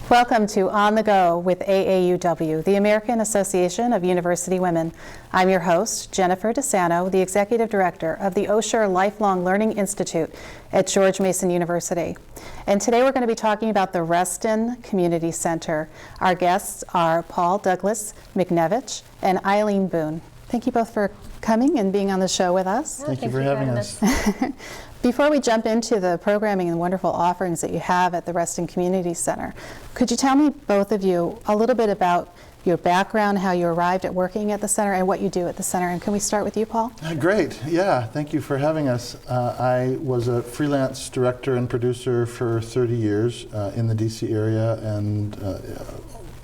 Welcome to On the Go with AAUW, the American Association of University Women. I'm your host, Jennifer DeSanto, the Executive Director of the Osher Lifelong Learning Institute at George Mason University. And today we're going to be talking about the Reston Community Center. Our guests are Paul Douglas McNevich and Eileen Boone. Thank you both for coming and being on the show with us. Thank you for having us. Before we jump into the programming and wonderful offerings that you have at the Reston Community Center, could you tell me, both of you, a little bit about your background, how you arrived at working at the center, and what you do at the center? And can we start with you, Paul? Great. Yeah, thank you for having us. I was a freelance director and producer for 30 years in the DC area and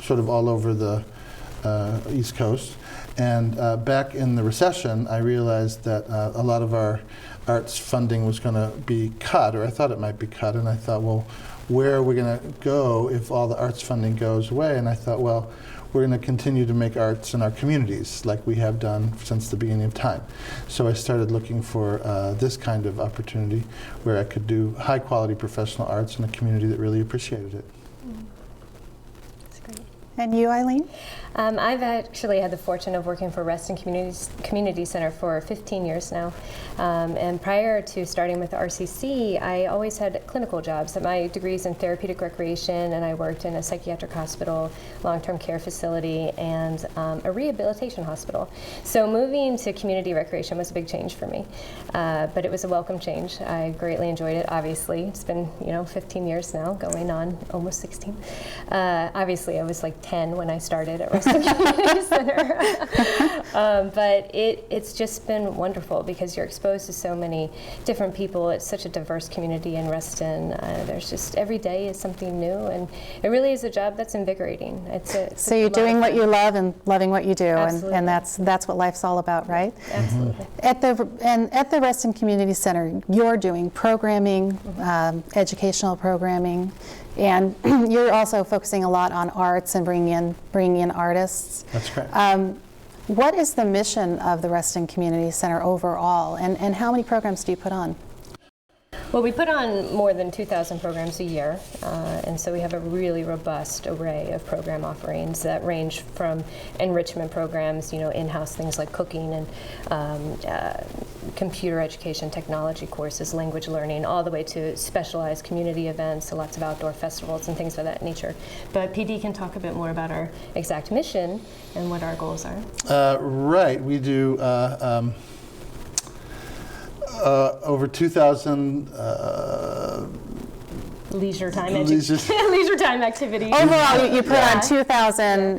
sort of all over the East Coast. And back in the recession, I realized that a lot of our arts funding was going to be cut, or I thought it might be cut, and I thought, well, where are we going to go if all the arts funding goes away? And I thought, well, we're going to continue to make arts in our communities like we have done since the beginning of time. So I started looking for this kind of opportunity where I could do high quality professional arts in a community that really appreciated it. That's great. And you, Eileen? I've actually had the fortune of working for Reston Community Center for 15 years now. And prior to starting with RCC, I always had clinical jobs. My degree's in therapeutic recreation, and I worked in a psychiatric hospital, long-term care facility, and a rehabilitation hospital. So moving to community recreation was a big change for me. But it was a welcome change. I greatly enjoyed it, obviously. It's been, 15 years now, going on almost 16. Obviously, I was like 10 when I started at Reston Community Center. But it's just been wonderful because you're exposed to so many different people. It's such a diverse community in Reston. There's just every day is something new, and it really is a job that's invigorating. So you're doing what you love and loving what you do, Absolutely. and that's what life's all about, right? Absolutely. At the Reston Community Center, you're doing programming, educational programming, and you're also focusing a lot on arts and bringing in artists. That's correct. What is the mission of the Reston Community Center overall, and how many programs do you put on? Well, we put on more than 2,000 programs a year, and so we have a really robust array of program offerings that range from enrichment programs, in-house things like cooking and computer education, technology courses, language learning, all the way to specialized community events, so lots of outdoor festivals and things of that nature. But PD can talk a bit more about our exact mission and what our goals are. Right, we do over 2,000 leisure time activities. Overall, you put on 2,000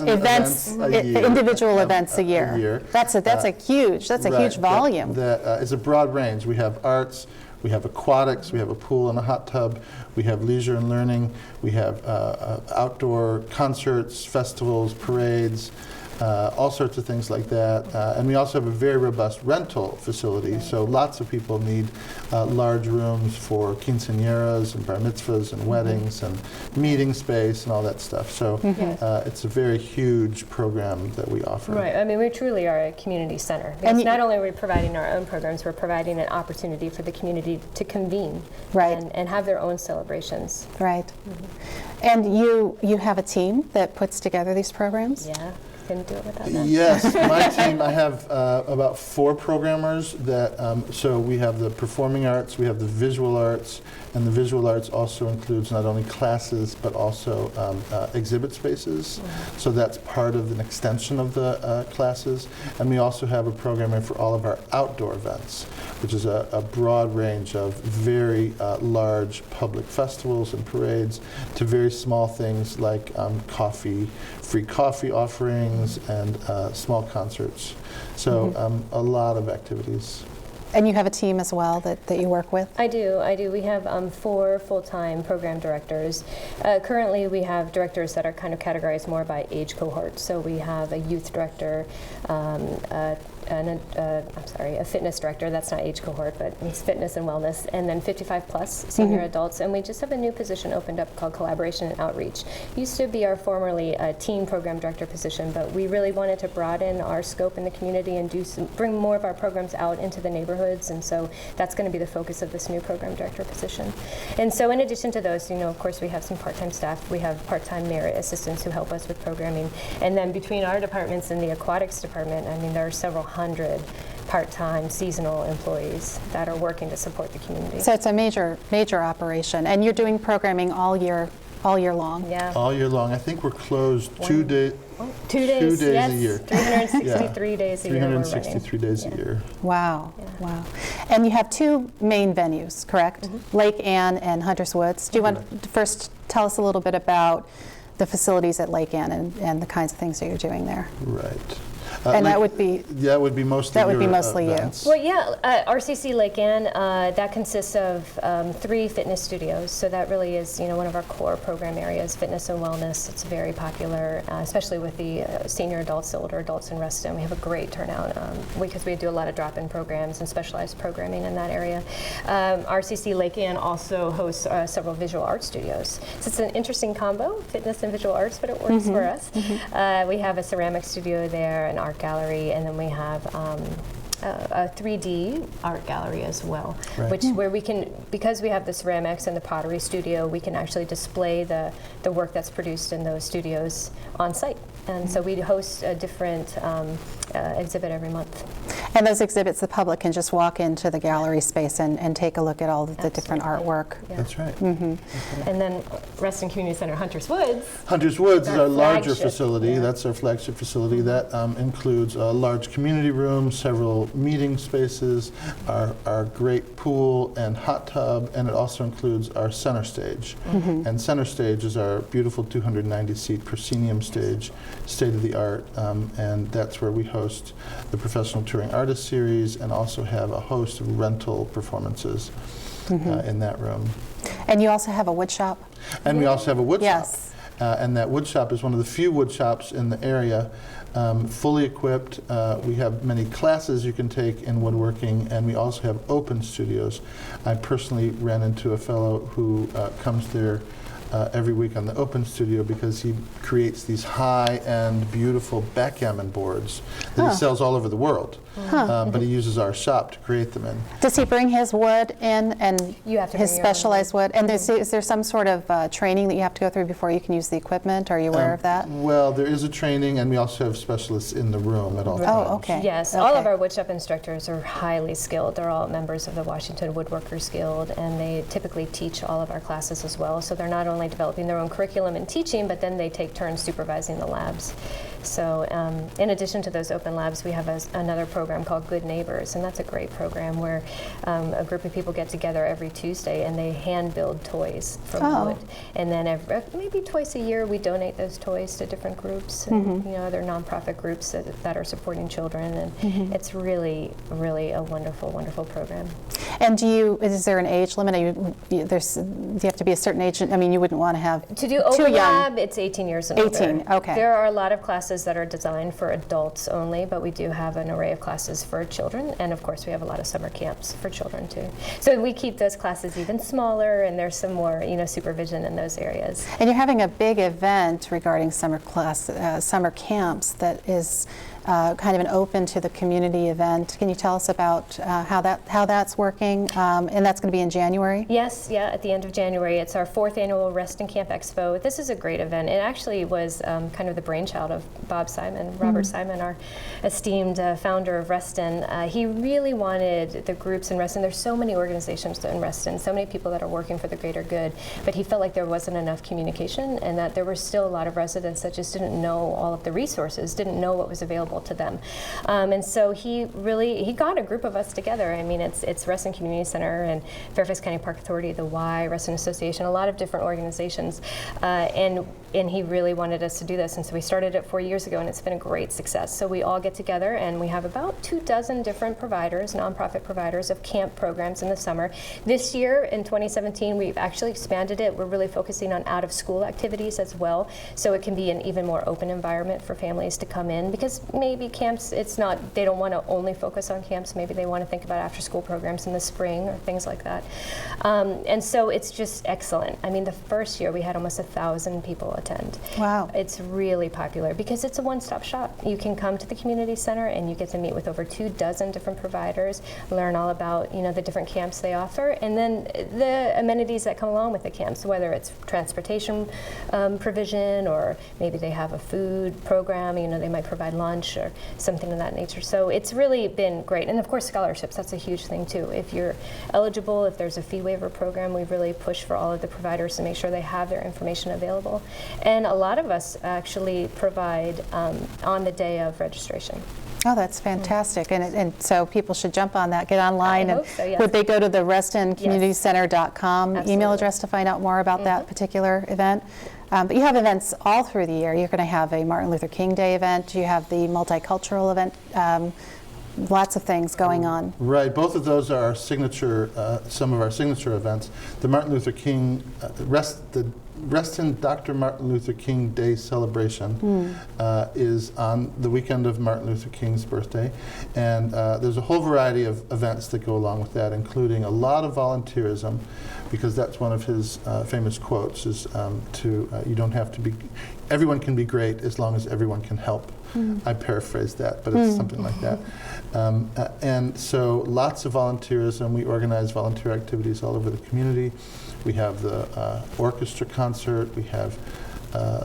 events, individual events a year. That's a huge volume. That is a broad range. We have arts, we have aquatics, we have a pool and a hot tub, we have leisure and learning, we have outdoor concerts, festivals, parades, all sorts of things like that. And we also have a very robust rental facility, so lots of people need large rooms for quinceañeras and bar mitzvahs and weddings and meeting space and all that stuff. So it's a very huge program that we offer. Right, I mean, we truly are a community center. Because not only are we providing our own programs, we're providing an opportunity for the community to convene and have their own celebrations. Right. And you have a team that puts together these programs? Yeah. Couldn't do it without them. Yes, my team, I have about 4 programmers that, so we have the performing arts, we have the visual arts, and the visual arts also includes not only classes but also exhibit spaces. So that's part of an extension of the classes. And we also have a programmer for all of our outdoor events, which is a broad range of very large public festivals and parades to very small things like free coffee offerings and small concerts. So a lot of activities. And you have a team as well that you work with? I do. We have 4 full-time program directors. Currently, we have directors that are kind of categorized more by age cohort. So we have a youth director, a a fitness director. That's not age cohort, but it's fitness and wellness, and then 55 plus senior adults. And we just have a new position opened up called collaboration and outreach. Used to be our formerly teen program director position, but we really wanted to broaden our scope in the community and bring more of our programs out into the neighborhoods. And so that's going to be the focus of this new program director position. And so in addition to those, of course, we have some part-time staff. We have part-time merit assistants who help us with programming. And then between our departments and the aquatics department, there are several hundred part-time seasonal employees that are working to support the community. So it's a major operation, and you're doing programming all year long. Yeah. All year long. I think we're closed 2 days. 2 days, yes, a year. 363 days a year. 363 days a year. Wow, wow. And you have two main venues, correct? Lake Ann and Hunters Woods. Do you want to first tell us a little bit about the facilities at Lake Ann and the kinds of things that you're doing there? Right. And that would be mostly events. Well, yeah, RCC Lake Ann, that consists of 3 fitness studios. So that really is, one of our core program areas, fitness and wellness. It's very popular, especially with the senior adults, the older adults in Reston. We have a great turnout because we do a lot of drop-in programs and specialized programming in that area. RCC Lake Ann also hosts several visual art studios. So it's an interesting combo, fitness and visual arts, but it works for us. We have a ceramic studio there, an art gallery, and then we have a 3D art gallery as well, where we can, because we have the ceramics and the pottery studio, we can actually display the work that's produced in those studios on site. And so we host a different exhibit every month. And those exhibits, the public can just walk into the gallery space and take a look at all the different artwork. Yeah. That's right. And then Reston Community Center, Hunters Woods. Hunters Woods is our larger flagship, facility. That's our flagship facility. That includes a large community room, several meeting spaces, our great pool and hot tub, and it also includes our center stage. And center stage is our beautiful 290-seat proscenium stage, state-of-the-art, and that's where we host the Professional Touring Artist Series and also have a host of rental performances in that room. And you also have a wood shop? And we also have a wood Yes. shop. And that wood shop is one of the few wood shops in the area, fully equipped. We have many classes you can take in woodworking, and we also have open studios. I personally ran into a fellow who comes there every week on the open studio because he creates these high-end, beautiful backgammon boards that he sells all over the world. But he uses our shop to create them in. Does he bring his wood in and You have to his bring your own specialized wood? And is there some sort of training that you have to go through before you can use the equipment? Are you aware of that? Well, there is a training, and we also have specialists in the room at all times. Oh, okay. Yes, all of our woodshop instructors are highly skilled. They're all members of the Washington Woodworkers Guild, and they typically teach all of our classes as well. So they're not only developing their own curriculum and teaching, but then they take turns supervising the labs. So in addition to those open labs, we have another program called Good Neighbors, and that's a great program where a group of people get together every Tuesday and they hand build toys from wood. And then maybe twice a year we donate those toys to different groups, and, other nonprofit groups that are supporting children, and it's really, really a wonderful, wonderful program. And is there an age limit? Do you have to be a certain age? I mean, you wouldn't want to have To do too open young. lab, it's 18 years and older. 18, okay. There are a lot of classes that are designed for adults only, but we do have an array of classes for children, and of course we have a lot of summer camps for children too. So we keep those classes even smaller, and there's some more supervision in those areas. And you're having a big event regarding summer camps that is kind of an open to the community event. Can you tell us about how that's working? And that's going to be in January? Yes, at the end of January. It's our 4th annual Reston Camp Expo. This is a great event. It actually was kind of the brainchild of Bob Simon, Robert Simon, our esteemed founder of Reston. He really wanted the groups in Reston. There's so many organizations in Reston, so many people that are working for the greater good, but he felt like there wasn't enough communication, and that there were still a lot of residents that just didn't know all of the resources, didn't know what was available to them. And so he got a group of us together. I mean, it's Reston Community Center and Fairfax County Park Authority, the Y, Reston Association, a lot of different organizations, and he really wanted us to do this. And so we started it 4 years ago, and it's been a great success. So we all get together, and we have about 24 different providers, nonprofit providers of camp programs in the summer. This year, in 2017, we've actually expanded it. We're really focusing on out-of-school activities as well, so it can be an even more open environment for families to come in, because maybe camps, it's not, they don't want to only focus on camps. Maybe they want to think about after-school programs in the spring or things like that. And so it's just excellent. I mean, the first year we had almost 1,000 people attend. Wow. It's really popular because it's a one-stop shop. You can come to the community center and you get to meet with over 24 different providers, learn all about, the different camps they offer, and then the amenities that come along with the camps, whether it's transportation provision, or maybe they have a food program, they might provide lunch or something of that nature. So it's really been great. And of course, scholarships, that's a huge thing too. If you're eligible, if there's a fee waiver program, we really push for all of the providers to make sure they have their information available. And a lot of us actually provide on the day of registration. Oh, that's fantastic. And so people should jump on that, get online. I hope so, yes. Would they go to the RestonCommunityCenter.com email address to find out more about that particular event? But you have events all through the year. You're going to have a Martin Luther King Day event. You have the multicultural event. Lots of things going on. Right. Both of those are our signature, some of our signature events. The Martin Luther King, the Reston Dr. Martin Luther King Day celebration is on the weekend of Martin Luther King's birthday. And there's a whole variety of events that go along with that, including a lot of volunteerism, because that's one of his famous quotes, is you don't have to be, everyone can be great as long as everyone can help. I paraphrased that, but it's something like that. And so lots of volunteerism. We organize volunteer activities all over the community. We have the orchestra concert. We have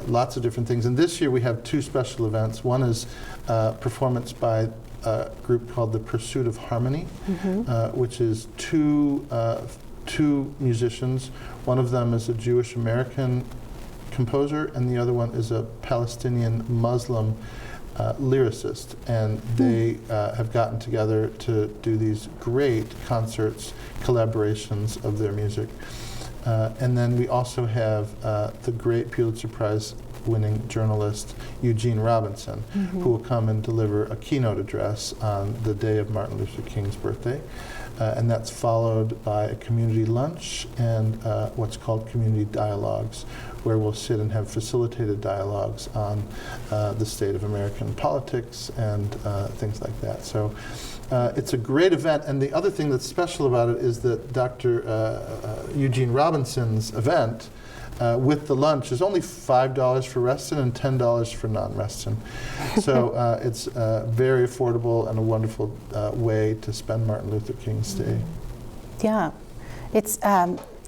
lots of different things. And this year we have two special events. One is performance by a group called The Pursuit of Harmony, which is two musicians. One of them is a Jewish American composer, and the other one is a Palestinian Muslim lyricist, and they have gotten together to do these great concerts, collaborations of their music. And then we also have the great Pulitzer Prize winning journalist Eugene Robinson, who will come and deliver a keynote address on the day of Martin Luther King's birthday. And that's followed by a community lunch and what's called community dialogues, where we'll sit and have facilitated dialogues on the state of American politics and things like that. So it's a great event. And the other thing that's special about it is that Dr. Eugene Robinson's event with the lunch is only $5 for Reston and $10 for non-Reston. So it's very affordable and a wonderful way to spend Martin Luther King's Day. Yeah,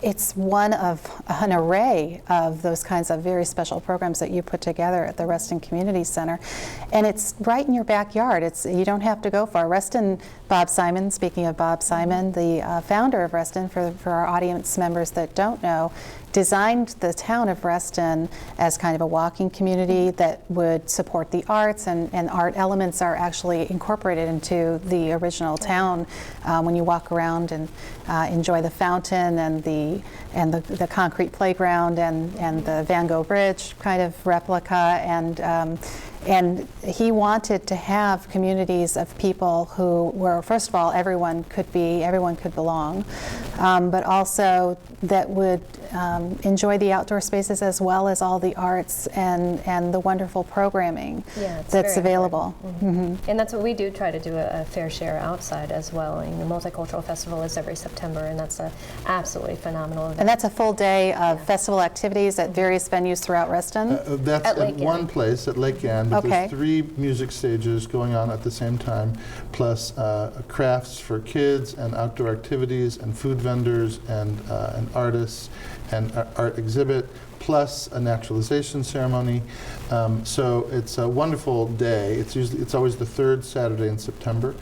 it's one of an array of those kinds of very special programs that you put together at the Reston Community Center, and it's right in your backyard. You don't have to go far. Reston, Bob Simon, speaking of Bob Simon, the founder of Reston, for our audience members that don't know, designed the town of Reston as kind of a walking community that would support the arts, and art elements are actually incorporated into the original town when you walk around and enjoy the fountain and the concrete playground and the Van Gogh Bridge kind of replica, and he wanted to have communities of people who were, first of all, everyone could belong, but also that would enjoy the outdoor spaces as well as all the arts and the wonderful programming that's available. And that's what we do, try to do a fair share outside as well. And the Multicultural Festival is every September, and that's an absolutely phenomenal event. And that's a full day of festival activities at various venues throughout Reston? That's at one place, at Lake Ann, but there's 3 music stages going on at the same time, plus crafts for kids and outdoor activities and food vendors and artists and art exhibit, plus a naturalization ceremony. So it's a wonderful day. It's always the 3rd Saturday in September,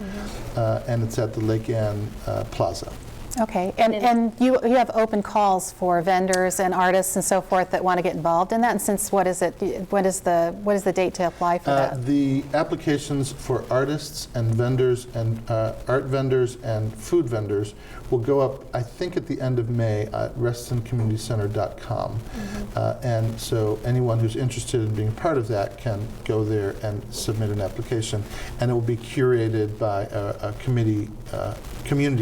and it's at the Lake Ann Plaza. Okay, and you have open calls for vendors and artists and so forth that want to get involved in that. And since what is the date to apply for that? The applications for artists and vendors and art vendors and food vendors will go up, I think, at the end of May at RestonCommunityCenter.com. And so anyone who's interested in being part of that can go there and submit an application, and it will be curated by a community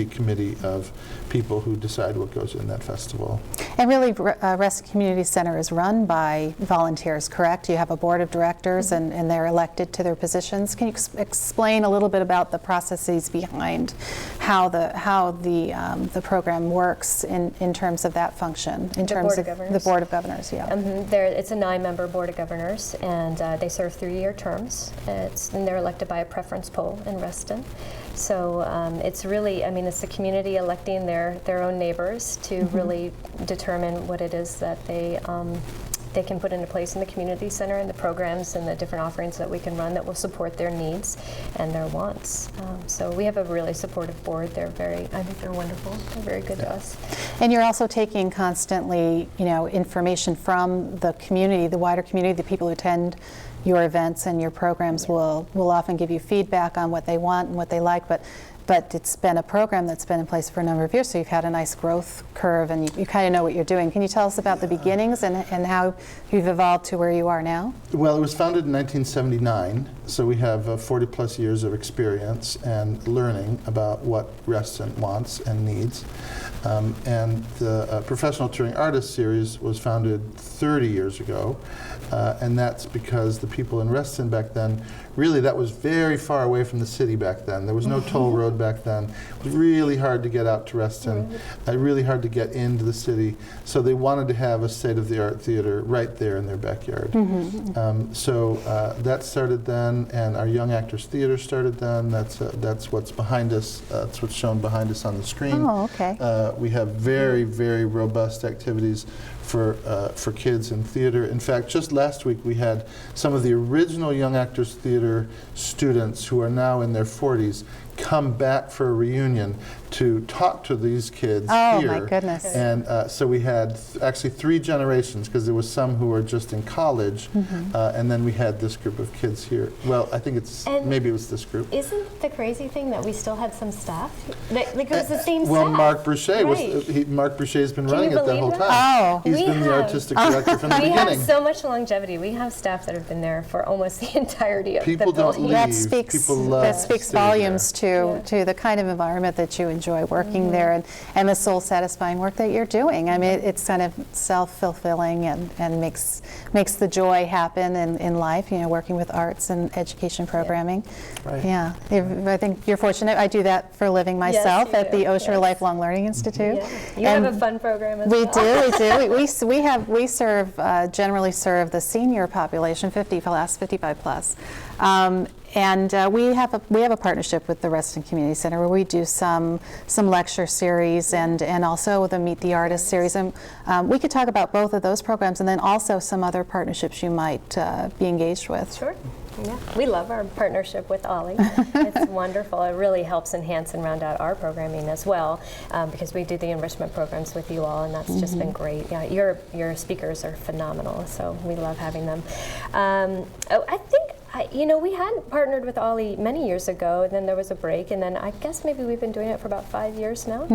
committee of people who decide what goes in that festival. And really, Reston Community Center is run by volunteers, correct? You have a board of directors, and they're elected to their positions. Can you explain a little bit about the processes behind how the program works in terms of that function, in terms of the Board of Governors? Yeah. It's a 9-member Board of Governors, and they serve 3-year terms. And they're elected by a preference poll in Reston. So it's really, I mean, it's the community electing their own neighbors to really determine what it is that they can put into place in the community center and the programs and the different offerings that we can run that will support their needs and their wants. So we have a really supportive board. I think they're wonderful. They're very good to us. And you're also taking constantly, information from the community, the wider community, the people who attend your events and your programs will often give you feedback on what they want and what they like, but it's been a program that's been in place for a number of years, so you've had a nice growth curve and you kind of know what you're doing. Can you tell us about the beginnings and how you've evolved to where you are now? Well, it was founded in 1979, so we have 40 plus years of experience and learning about what Reston wants and needs. And the Professional Touring Artist Series was founded 30 years ago, and that's because the people in Reston back then, really that was very far away from the city back then. There was no toll road back then. It was really hard to get out to Reston, really hard to get into the city, so they wanted to have a state-of-the-art theater right there in their backyard. So that started then, and our Young Actors Theater started then. That's what's behind us. That's what's shown behind us on the screen. Oh, okay. We have very, very robust activities for kids in theater. In fact, just last week we had some of the original Young Actors Theater students who are now in their 40s come back for a reunion to talk to these kids here. Oh, my goodness. And so we had actually 3 generations, because there was some who were just in college, and then we had this group of kids here. Well, I think maybe it was this group. Isn't the crazy thing that we still had some staff? Like it was the same well, staff. Mark Brochet Mark Brochet's been running it the whole time. Oh. He's been the artistic director from the beginning. We have so much longevity. We have staff that have been there for almost the entirety of People the building. don't leave. People love that speaks staying volumes there. to the kind of environment that you enjoy working there and the soul-satisfying work that you're doing. I mean, it's kind of self-fulfilling and makes the joy happen in life, working with arts and education programming. Right. Yeah. I think you're fortunate. I do that for a living myself at the Osher Lifelong Learning Institute. Yeah. You have a fun program as well. We do. We generally serve the senior population, 55 plus. And we have a partnership with the Reston Community Center where we do some lecture series and also the Meet the Artist series. And we could talk about both of those programs and then also some other partnerships you might be engaged with. Sure. Yeah, we love our partnership with Ollie. It's wonderful. It really helps enhance and round out our programming as well, because we do the enrichment programs with you all, and that's just been great. Yeah, your speakers are phenomenal, so we love having them. I think we had partnered with Ollie many years ago, and then there was a break, and then I guess maybe we've been doing it for about 5 years now,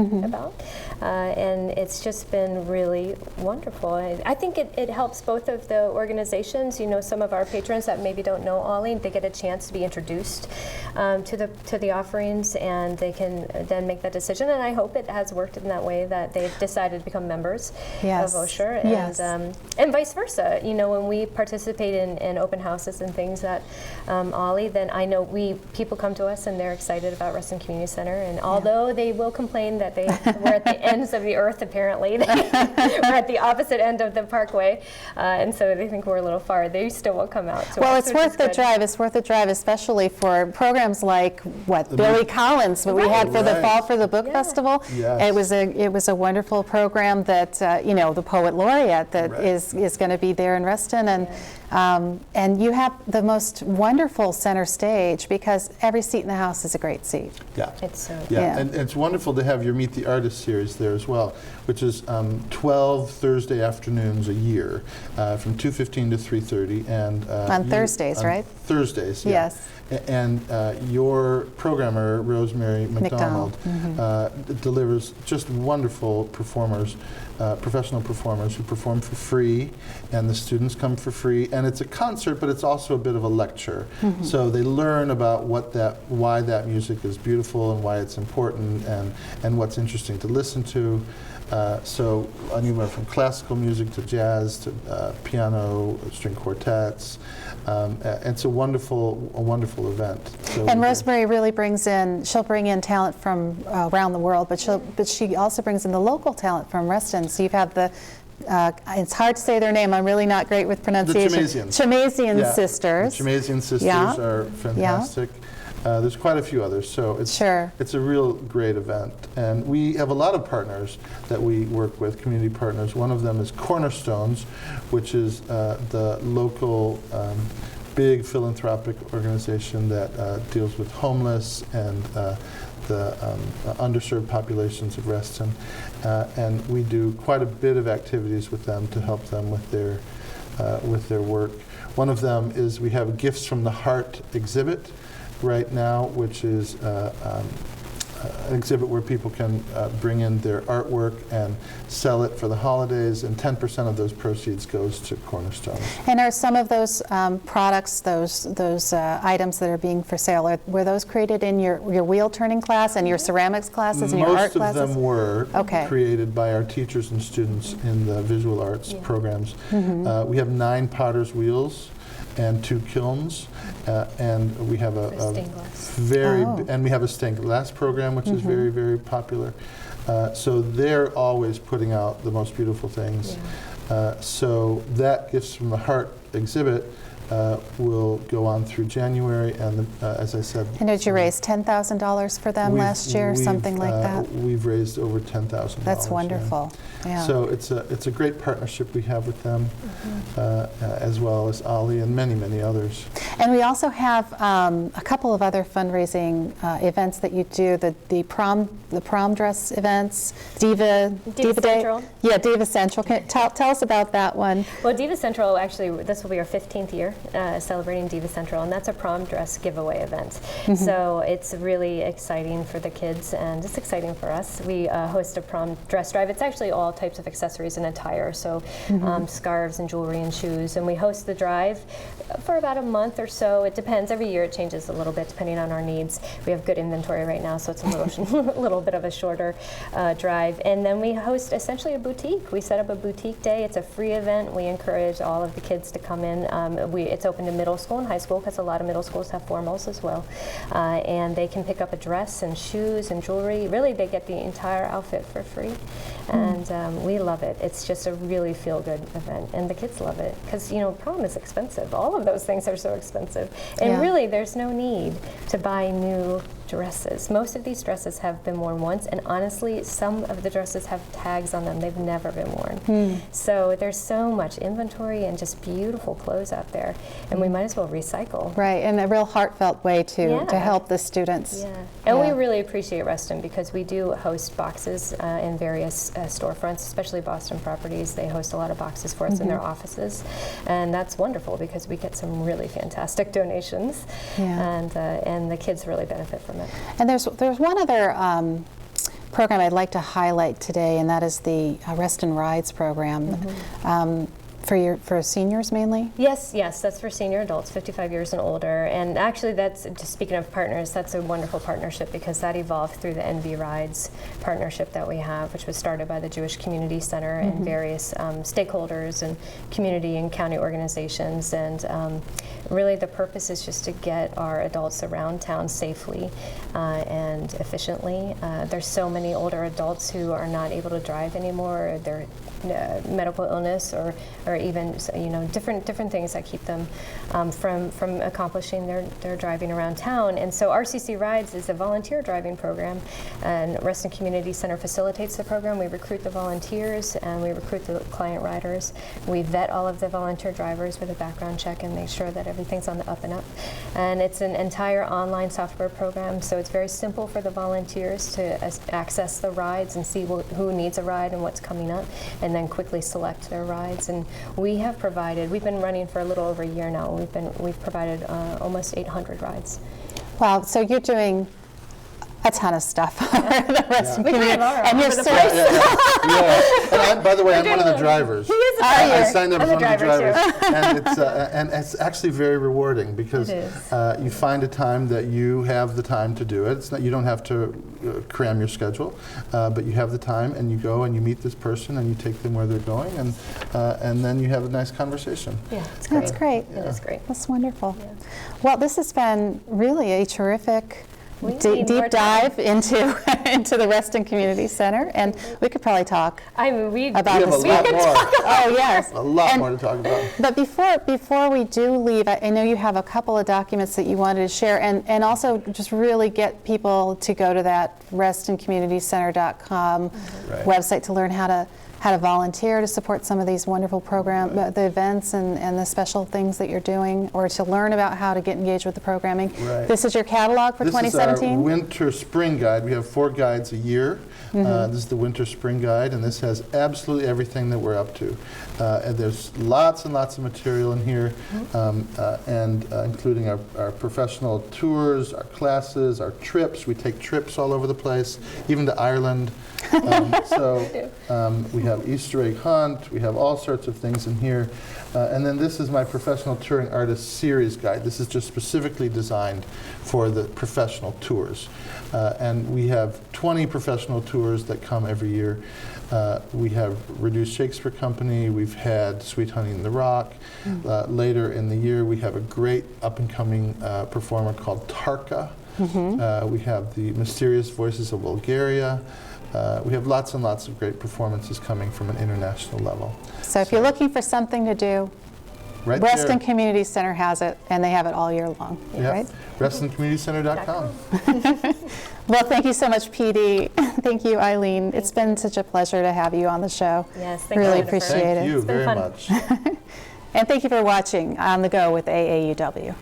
and it's just been really wonderful. I think it helps both of the organizations. Some of our patrons that maybe don't know Ollie, they get a chance to be introduced to the offerings, and they can then make that decision. And I hope it has worked in that way that they've decided to become members of Osher, and vice versa. When we participate in open houses and things that Ollie, then I know people come to us and they're excited about Reston Community Center, and although they will complain that we're at the ends of the earth, apparently we're at the opposite end of the parkway, and so they think we're a little far, they still will come out to us. Well, it's worth the drive. It's worth the drive, especially for programs like Billy Collins, what we had for the fall for the book festival. Yes. It was a wonderful program that the poet laureate that is going to be there in Reston, and you have the most wonderful center stage because every seat in the house is a great seat. Yeah. It's so and it's wonderful to have your Meet the Artist series there as well, which is 12 Thursday afternoons a year from 2:15 to 3:30, and on Thursdays, right? Thursdays, Yes. And your programmer, Rosemary McDonald, delivers just wonderful performers, professional performers who perform for free, and the students come for free. And it's a concert, but it's also a bit of a lecture. So they learn about why that music is beautiful and why it's important, and what's interesting to listen to. So anywhere from classical music to jazz to piano, string quartets. It's a wonderful event. So and Rosemary really she'll bring in talent from around the world, but she also brings in the local talent from Reston. So you have it's hard to say their name. I'm really not great with pronunciation. The Chemazian sisters. The Chemazian sisters are fantastic. There's quite a few others, so it's a real great event. And we have a lot of partners that we work with, community partners. One of them is Cornerstones, which is the local big philanthropic organization that deals with homeless and the underserved populations of Reston. And we do quite a bit of activities with them to help them with their work. One of them is we have a Gifts from the Heart exhibit right now, which is an exhibit where people can bring in their artwork and sell it for the holidays, and 10% of those proceeds goes to Cornerstone. And are some of those products, those items that are being for sale, were those created in your wheel turning class and your ceramics classes and your art classes? Most of them were created by our teachers and students in the visual arts programs. We have 9 potter's wheels and 2 kilns, and we have a and we have a stained glass program, which is very, very popular. So they're always putting out the most beautiful things. So that Gifts from the Heart exhibit will go on through January, and as I said. And did you raise $10,000 for them last year, or something like that? We've raised over $10,000. That's wonderful. Yeah. So it's a great partnership we have with them, as well as Ollie and many, many others. And we also have a couple of other fundraising events that you do. The prom dress events, Diva Central. Day. Yeah, Diva Central. Tell us about that one. Well, Diva Central, actually, this will be our 15th year celebrating Diva Central, and that's a prom dress giveaway event. So it's really exciting for the kids, and it's exciting for us. We host a prom dress drive. It's actually all types of accessories and attire, so scarves and jewelry and shoes. And we host the drive for about a month or so. It depends. Every year it changes a little bit depending on our needs. We have good inventory right now, so it's a little bit of a shorter drive. And then we host essentially a boutique. We set up a boutique day. It's a free event. We encourage all of the kids to come in. It's open to middle school and high school, because a lot of middle schools have formals as well. And they can pick up a dress and shoes and jewelry. Really, they get the entire outfit for free. And we love it. It's just a really feel-good event, and the kids love it, because prom is expensive. All of those things are so expensive, and really there's no need to buy new dresses. Most of these dresses have been worn once, and honestly, some of the dresses have tags on them. They've never been worn. So there's so much inventory and just beautiful clothes out there, and we might as well recycle. Right, in a real heartfelt way to help the students. And we really appreciate Reston, because we do host boxes in various storefronts, especially Boston Properties. They host a lot of boxes for us in their offices, and that's wonderful because we get some really fantastic donations, and the kids really benefit from it. And there's one other program I'd like to highlight today, and that is the Reston Rides program. For seniors mainly? Yes, that's for senior adults, 55 years and older. And actually, that's, just speaking of partners, that's a wonderful partnership, because that evolved through the NV Rides partnership that we have, which was started by the Jewish Community Center and various stakeholders and community and county organizations. And really the purpose is just to get our adults around town safely and efficiently. There's so many older adults who are not able to drive anymore. They're medical illness or even different things that keep them from accomplishing their driving around town. And so RCC Rides is a volunteer driving program, and Reston Community Center facilitates the program. We recruit the volunteers and we recruit the client riders. We vet all of the volunteer drivers with a background check and make sure that everything's on the up and up. And it's an entire online software program, so it's very simple for the volunteers to access the rides and see who needs a ride and what's coming up, and then quickly select their rides. And we have provided, we've been running for a little over a year now, we've provided almost 800 rides. Wow, so you're doing a ton of stuff for the Reston We community. kind of are And all you're over the so place. And by the way, I'm one of the drivers. He is a Are you? driver. I signed up I'm as a one of the driver drivers, too. and it's actually very rewarding because It is. you find a time that you have the time to do it. It's not, you don't have to cram your schedule, but you have the time, and you go and you meet this person and you take them where they're going, and then you have a nice conversation. Yeah, it's great. That's great. It is great. That's wonderful. Yeah. Well, this has been really a terrific We need more deep time. dive into the Reston Community Center, and we could probably talk I mean, we about We have a this. lot more. Oh, yes. A lot And- more to talk about. But before we do leave, I know you have a couple of documents that you wanted to share, and also just really get people to go to that RestonCommunityCenter.com Right. website to learn how to volunteer to support some of these wonderful programs, the events and the special things that you're doing, or to learn about how to get engaged with the programming. Right. This is your catalog for This is our 2017? winter-spring guide. We have 4 guides a year. This is the winter-spring guide, and this has absolutely everything that we're up to. And there's lots and lots of material in here, and including our professional tours, our classes, our trips. We take trips all over the place, even to Ireland. We have Easter egg hunt. We have all sorts of things in here. And then this is my professional touring artist series guide. This is just specifically designed for the professional tours. And we have 20 professional tours that come every year. We have Reduced Shakespeare Company. We've had Sweet Honey in the Rock. Later in the year, we have a great up-and-coming performer called Tarka. We have the Mysterious Voices of Bulgaria. We have lots and lots of great performances coming from an international level. So if you're looking for something to do, Right Reston there. Community Center has it, and they have it all year long, Yeah. right? RestonCommunityCenter.com. Well, thank you so much, PD. Thank you, Eileen. It's been such a pleasure to have you on the show. Yes, thank Really you, Jennifer. appreciate Thank it. you It's been very fun. much. And thank you for watching On the Go with AAUW.